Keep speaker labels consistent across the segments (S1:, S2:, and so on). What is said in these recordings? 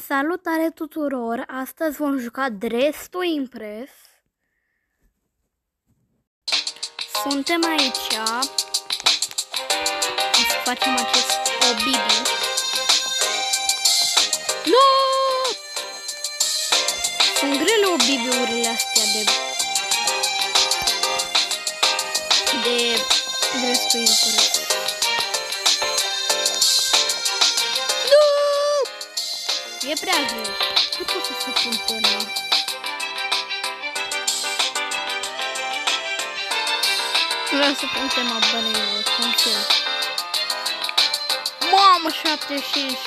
S1: Salutare tuturor! Astăzi vom juca Dress to Impress. Suntem aici. O să facem acest obibi. Nu! Sunt grele obibiurile astea de Dress to Impress. E prea greu. Nu pot să se pun până. Vreau să pun tema bănăilor. Mamă, 75.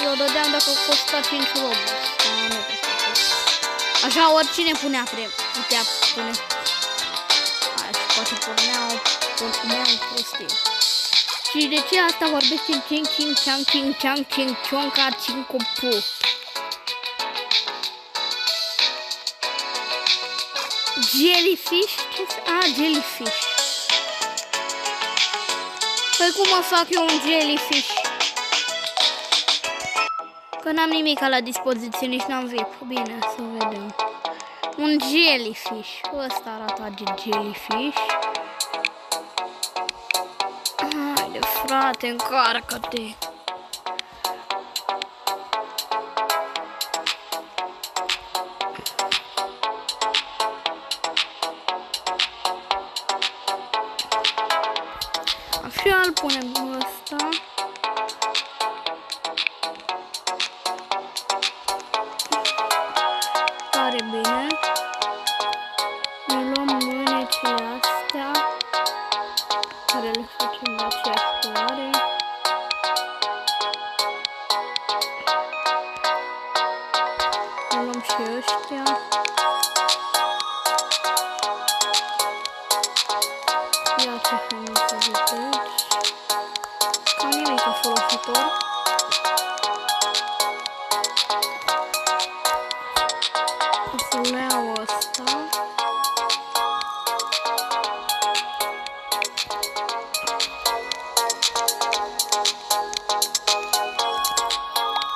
S1: Eu dădeam dacă costa 5 robux. Așa oricine putea pune. Așa poate puneau prostie. Și de ce asta vorbește în cing cu pu? Jellyfish? Jellyfish. Păi cum o fac eu un jellyfish? Că n-am nimic la dispoziție, nici n-am VIP. Bine, să vedem. Un jellyfish. Ăsta arată jellyfish. Haide, frate, încarcă-te! Așa îl punem ăsta. Pare bine. Ne luăm mânecile astea, care le facem de aceeași culoare. Ne luăm și ăștia. Ia ce hainiță vedeți. Ca nimic folositor. O să le iau ăsta.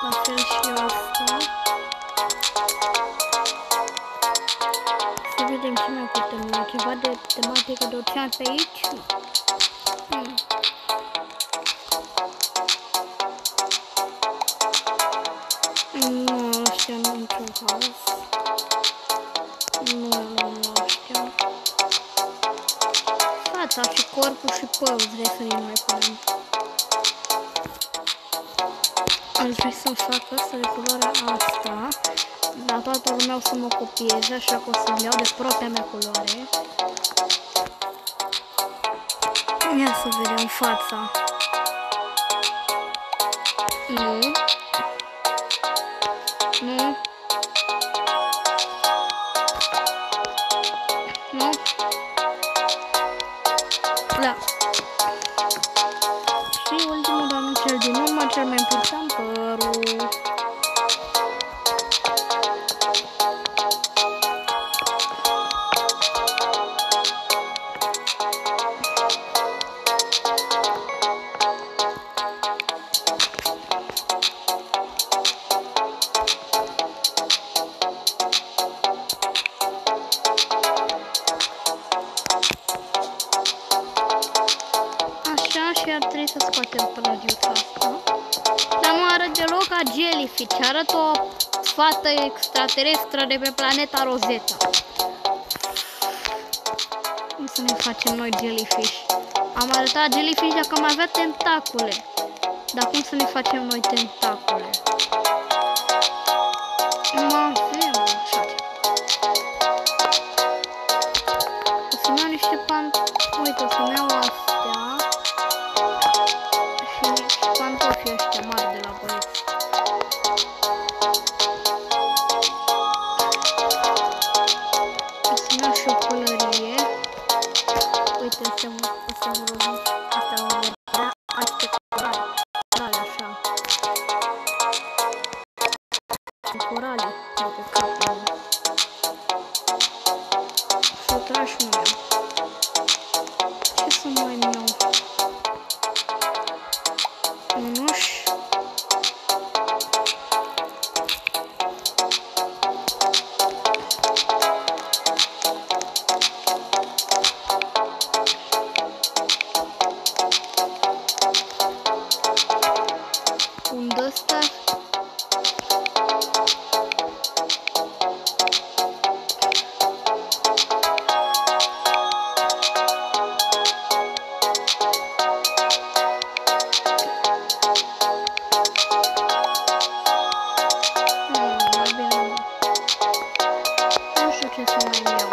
S1: La fel și ăsta. Să vedem ce mai putem lua. Ceva de tematică de ocean pe aici? Nu, ăștia nu niciun caz. Nu luăm ăștia. Fața și corpul și părul vrei să ne mai punem. Aș vrea să-mi fac asta de culoarea asta. Dar toată lumea o să mă copieze, așa că o să-mi iau de propria mea culoare. Ia să vedem fața. Nu. Nu. Nu. Da. Și ultimul, dar nu cel din urmă, cel mai important, părul. Și ar trebui să scoatem plagiuța asta. Dar nu arăt deloc ca jellyfish, arăt o fată extraterestră de pe planeta Rosetta. Cum să ne facem noi jellyfish? Am arătat jellyfish dacă am avea tentacule. Dar cum să ne facem noi tentacule? Nu avem așa. O să-mi iau niște uite, o să-mi iau astea. Pantofii ăștia mari de la băieți. O să-mi iau și o pălărie. Uite, astea vor vrea alte corale, așa. Corale, de pe capul. Și o tragi nu iau. Ce să mai iau? Unuș. ce să mai iau.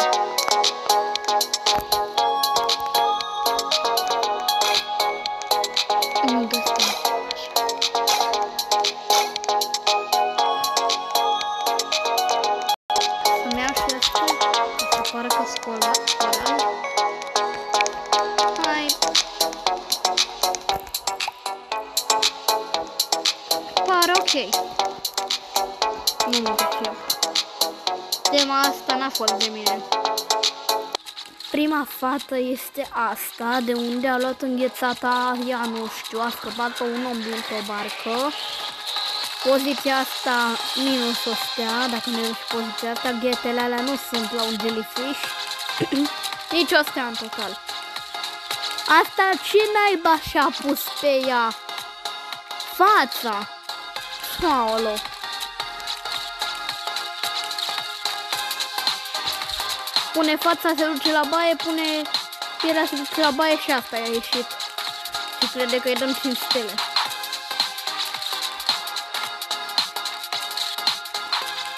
S1: Nu găsim. Să-mi iau și asta, să pară că scoală. Hai. Pare ok. Nu mă duc. Tema asta n-a fost de mine. Prima fată este asta, de unde a luat înghețata, ea nu știu, a scăpat-o un om din pe barcă. Poziția asta minus o stea, dacă ne duci poziția asta, ghetele alea nu sunt la un jellyfish. Nici o stea în total. Asta ce naiba și-a pus pe ea? Fața! Aolo! Pune fața, se duce la baie, pune pielea, se duce la baie și asta i-a ieșit. Și crede că îi dăm 5 stele.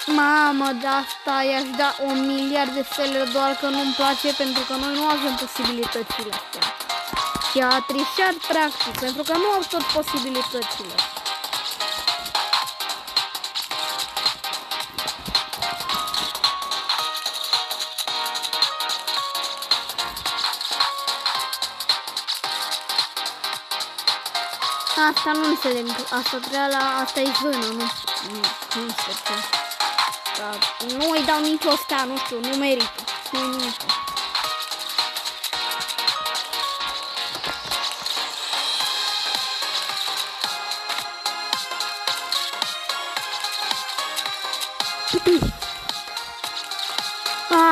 S1: Mamă, de asta i-aș da 1 miliard de stele, doar că nu-mi place pentru că noi nu avem posibilitățile astea. Și a trișat practic, pentru că nu au tot posibilitățile. Asta nu înțeleg, asta treia la, asta e zână, nu știu ce. Dar nu îi dau nicio stea, nu știu, nu merită, nu nimic.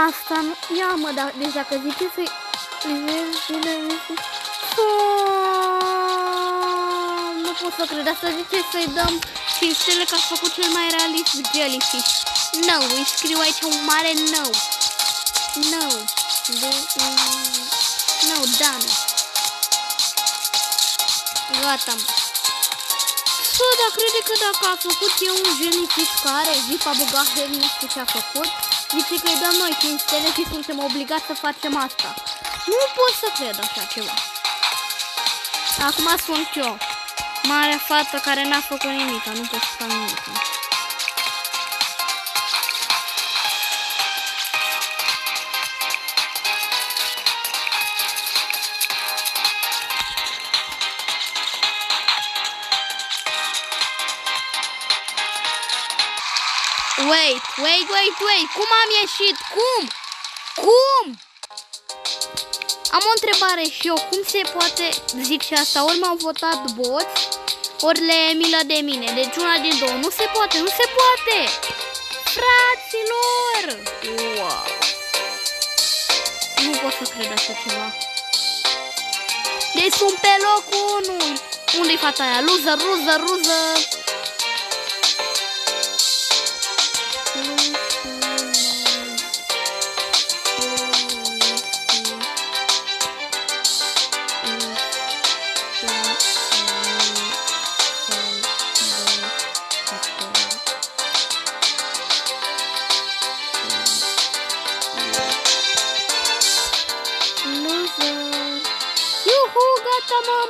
S1: Asta nu, ia mă, deci dacă zice să-i... Nu pot să cred, asta zice să-i dăm 5 stele că a făcut cel mai realist jellyfish. No, îi scriu aici un mare no. No. No, done. Gata. Bă, dar crede că dacă a făcut eu un jellyfish care zic a băgat de nu știu ce a făcut, zice că îi dăm noi 5 stele și suntem obligați să facem asta. Nu pot să cred așa ceva. Acum sunt eu. Marea fată care n-a făcut nimic, nu pot să fac nimic. Wait, cum am ieșit? Cum? Am o întrebare și eu, cum se poate, zic și asta, ori m-au votat boți, ori le milă de mine, deci una din două, nu se poate, fraților, wow, nu pot să cred așa ceva, deci sunt pe locul 1, unde-i fata aia, loser,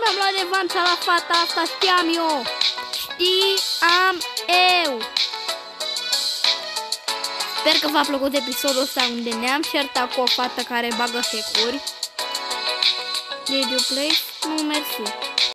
S1: mi-am luat revanța la fata asta, știam eu. Sper că v-a plăcut episodul ăsta unde ne-am certat cu o fată care bagă securi. Did you play? Nu, mersi.